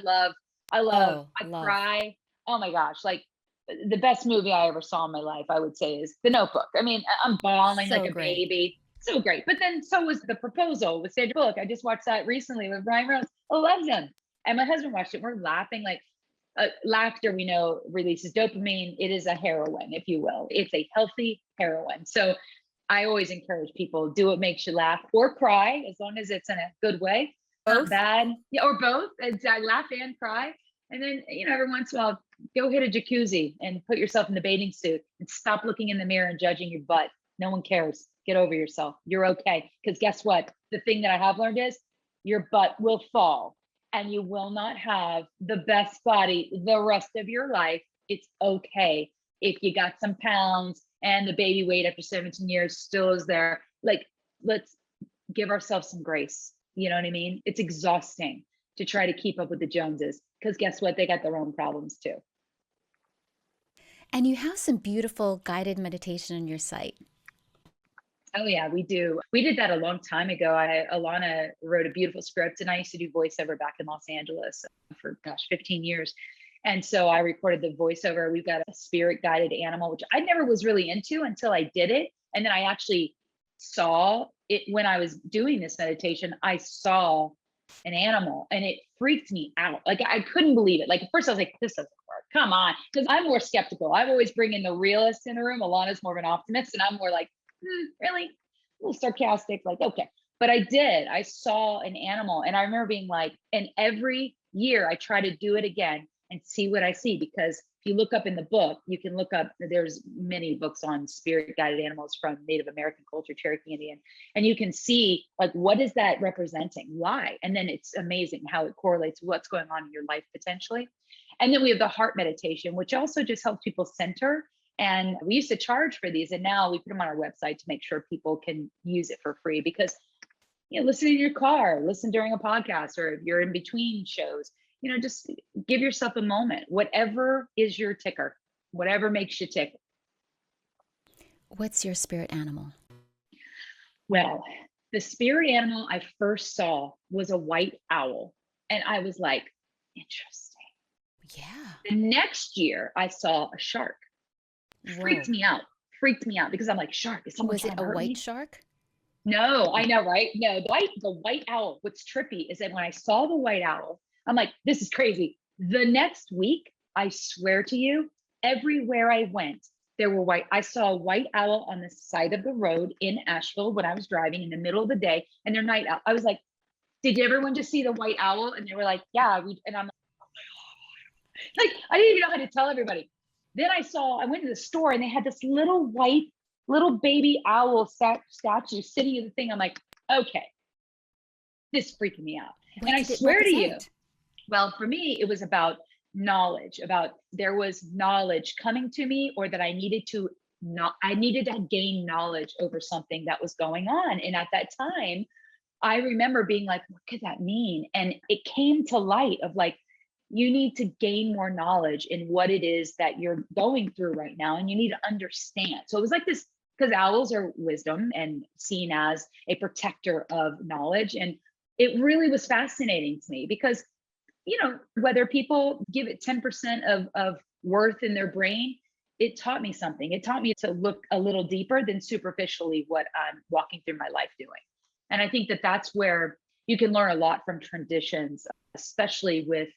Speaker 1: Love.
Speaker 2: cry. Oh my gosh. Like the best movie I ever saw in my life, I would say, is The Notebook. I mean, I'm bawling like
Speaker 1: So
Speaker 2: a
Speaker 1: great.
Speaker 2: baby. So great. But then so was The Proposal with Sandra Bullock. I just watched that recently with Ryan Reynolds. I love them. And my husband watched it. We're laughing like laughter, we know, releases dopamine. It is a heroin, if you will. It's a healthy heroin. So I always encourage people, do what makes you laugh or cry, as long as it's in a good way. Not
Speaker 1: Both?
Speaker 2: bad. Yeah, or both. I laugh and cry. And then, every once in a while, go hit a jacuzzi and put yourself in the bathing suit and stop looking in the mirror and judging your butt. No one cares. Get over yourself. You're okay. Because guess what? The thing that I have learned is your butt will fall and you will not have the best body the rest of your life. It's okay. if you got some pounds and the baby weight after 17 years still is there, like, let's give ourselves some grace. You know what I mean? It's exhausting to try to keep up with the Joneses because guess what? They got their own problems too.
Speaker 1: And you have some beautiful guided meditation on your site.
Speaker 2: Oh yeah, we do. We did that a long time ago. Alana wrote a beautiful script, and I used to do voiceover back in Los Angeles for gosh, 15 years. And so I recorded the voiceover. We've got a spirit guided animal, which I never was really into until I did it. And then I actually saw it when I was doing this meditation. I saw an animal and it freaked me out. Like I couldn't believe it. Like at first I was like, this doesn't work. Come on. Because I'm more skeptical. I always bring in the realist in a room. Alana's more of an optimist. And I'm more like, really? A little sarcastic, like, okay. But I did. I saw an animal and I remember being like, and every year I try to do it again and see what I see. Because if you look up in the book, you can look up, there's many books on spirit guided animals from Native American culture, Cherokee Indian, and you can see like, what is that representing? Why? And then it's amazing how it correlates with what's going on in your life potentially. And then we have the heart meditation, which also just helps people center. And we used to charge for these, and now we put them on our website to make sure people can use it for free because, you know, listen in your car, listen during a podcast, or if you're in between shows, you know, just give yourself a moment, whatever is your ticker, whatever makes you tick.
Speaker 1: What's your spirit animal?
Speaker 2: Well, the spirit animal I first saw was a white owl. And I was like, interesting.
Speaker 1: Yeah.
Speaker 2: The next year I saw a shark.
Speaker 1: Whoa.
Speaker 2: Freaked me out because I'm like, shark, is someone
Speaker 1: Was it
Speaker 2: trying
Speaker 1: a
Speaker 2: to hurt
Speaker 1: white
Speaker 2: me?
Speaker 1: shark?
Speaker 2: No, I know, right? No, the white owl. What's trippy is that when I saw the white owl, I'm like, this is crazy. The next week, I swear to you, everywhere I went, there were white. I saw a white owl on the side of the road in Asheville when I was driving in the middle of the day, and they're night owl. I was like, did everyone just see the white owl? And they were like, yeah. And I'm like, I didn't even know how to tell everybody. Then I went to the store and they had this little white, little baby owl statue sitting in the thing. I'm like, okay, this is freaking me out.
Speaker 1: What
Speaker 2: And I
Speaker 1: did it
Speaker 2: swear to you,
Speaker 1: represent?
Speaker 2: well, for me, it was about knowledge, about there was knowledge coming to me, or that I needed to not, I needed to gain knowledge over something that was going on. And at that time, I remember being like, what could that mean? And it came to light of like, you need to gain more knowledge in what it is that you're going through right now. And you need to understand. So it was like this, because owls are wisdom and seen as a protector of knowledge. And it really was fascinating to me because, you know, whether people give it 10% of worth in their brain, it taught me something. It taught me to look a little deeper than superficially what I'm walking through my life doing. And I think that that's where you can learn a lot from traditions, especially with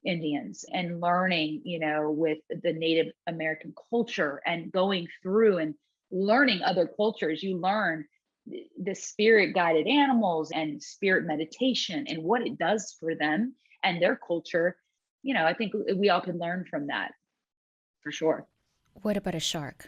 Speaker 2: Indians, and learning, you know, with the Native American culture and going through and learning other cultures. You learn the spirit guided animals and spirit meditation and what it does for them and their culture. You know, I think we all can learn from that for sure.
Speaker 1: What about a shark?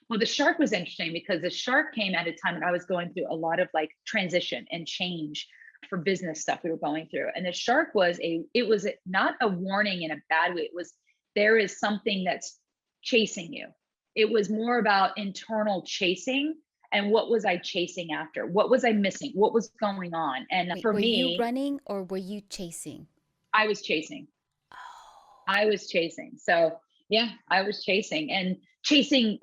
Speaker 2: Well, the shark was interesting because the shark came at a time when I was going through a lot of like transition and change for business stuff we were going through. And the shark was it was not a warning in a bad way. It was, there is something that's chasing you. It was more about internal chasing. And what was I chasing after? What was I missing? What was going on? And
Speaker 1: Wait,
Speaker 2: for
Speaker 1: were you
Speaker 2: me,
Speaker 1: running or were you chasing?
Speaker 2: I was chasing.
Speaker 1: Oh,
Speaker 2: I was chasing. So yeah, I was chasing and chasing,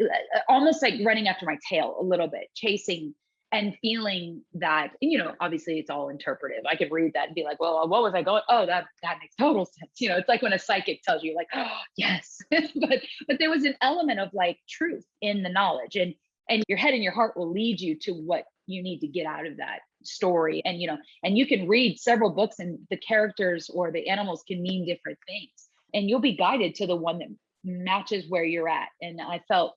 Speaker 2: almost like running after my tail a little bit, chasing and feeling that, you know, obviously it's all interpretive. I could read that and be like, well, what was I going? Oh, that makes total sense. You know, it's like when a psychic tells you like, oh, yes. but there was an element of like truth in the knowledge, and your head and your heart will lead you to what you need to get out of that story. And, you know, and you can read several books and the characters or the animals can mean different things, and you'll be guided to the one that matches where you're at. And I felt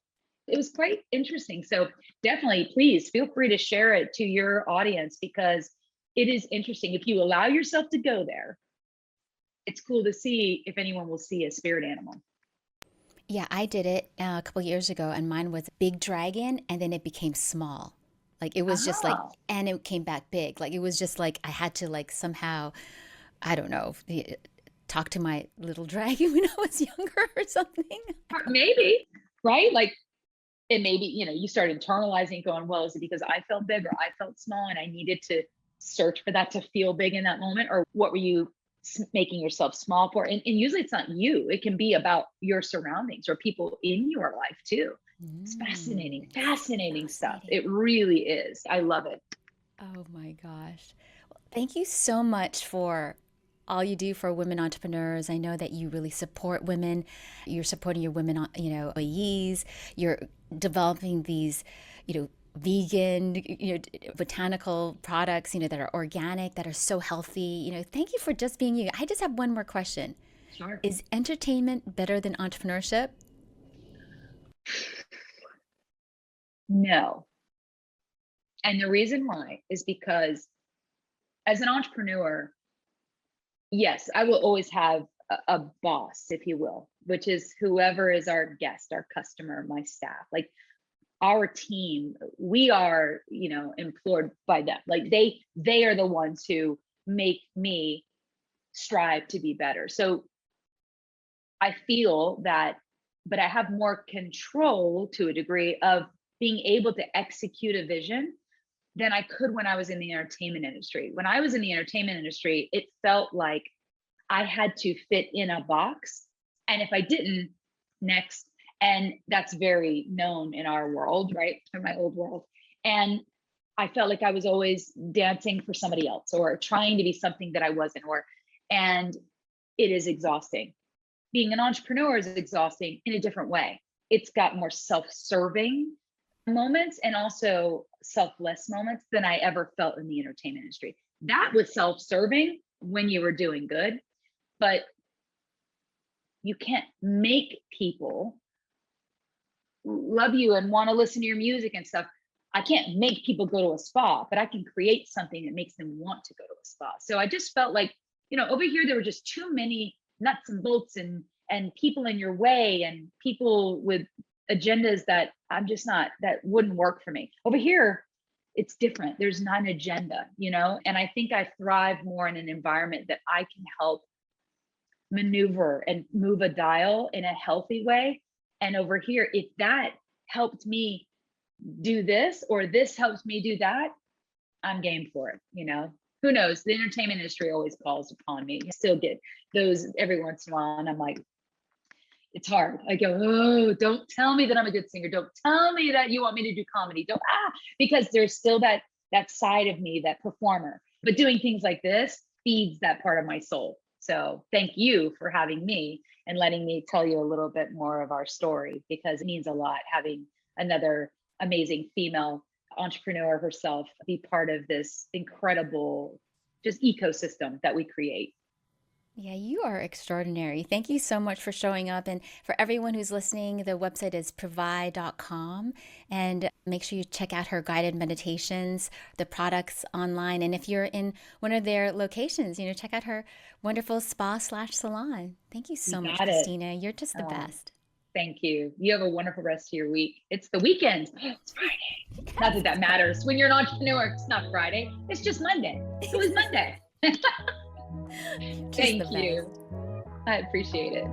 Speaker 2: it was quite interesting. So definitely, please feel free to share it to your audience because it is interesting. If you allow yourself to go there, it's cool to see if anyone will see a spirit animal.
Speaker 1: yeah, I did it a couple years ago, and mine was a big dragon, and then it became small. Like it was just like,
Speaker 2: Oh,
Speaker 1: and it came back big. Like it was just like I had to like somehow, I don't know, talk to my little dragon when I was younger or something.
Speaker 2: Maybe, right? Like it maybe, you start internalizing going, well, is it because I felt big or I felt small and I needed to search for that to feel big in that moment? Or what were you making yourself small for? And usually it's not you, it can be about your surroundings or people in your life too. It's fascinating, fascinating stuff.
Speaker 1: Fascinating.
Speaker 2: It really is. I love it.
Speaker 1: Oh my gosh. Well, thank you so much for all you do for women entrepreneurs. I know that you really support women. You're supporting your women, employees. You're developing these, vegan, botanical products, that are organic, that are so healthy. Thank you for just being you. I just have one more question.
Speaker 2: Sure.
Speaker 1: Is entertainment better than entrepreneurship?
Speaker 2: No. And the reason why is because as an entrepreneur, yes, I will always have a boss, if you will, which is whoever is our guest, our customer, my staff. Like our team, we are, employed by them. Like they are the ones who make me strive to be better. So I feel that, but I have more control to a degree of being able to execute a vision than I could when I was in the entertainment industry. When I was in the entertainment industry, it felt like I had to fit in a box. And if I didn't, next. And that's very known in our world, right? In my old world. And I felt like I was always dancing for somebody else or trying to be something that I wasn't, and it is exhausting. Being an entrepreneur is exhausting in a different way. It's got more self-serving moments and also selfless moments than I ever felt in the entertainment industry. That was self-serving when you were doing good, but you can't make people love you and want to listen to your music and stuff. I can't make people go to a spa, but I can create something that makes them want to go to a spa. So I just felt like, over here there were just too many nuts and bolts and people in your way and people with agendas that I'm just not, that wouldn't work for me. Over here, it's different. There's not an agenda, and I think I thrive more in an environment that I can help maneuver and move a dial in a healthy way. And over here, if that helped me do this or this helps me do that, I'm game for it. Who knows? The entertainment industry always calls upon me. I still get those every once in a while. And I'm like, it's hard. I go, oh, don't tell me that I'm a good singer. Don't tell me that you want me to do comedy. Because there's still that side of me, that performer. But doing things like this feeds that part of my soul. So thank you for having me and letting me tell you a little bit more of our story, because it means a lot having another amazing female entrepreneur herself be part of this incredible just ecosystem that we create.
Speaker 1: Yeah, you are extraordinary. Thank you so much for showing up. And for everyone who's listening, the website is privai.com. And make sure you check out her guided meditations, the products online. And if you're in one of their locations, check out her wonderful spa/salon. Thank you so much, Christina. You're just the best.
Speaker 2: Thank you. You have a wonderful rest of your week. It's the weekend. It's Friday. Not that matters. When you're an entrepreneur, it's not Friday. It's just Monday. It was Monday. Thank you. I appreciate it.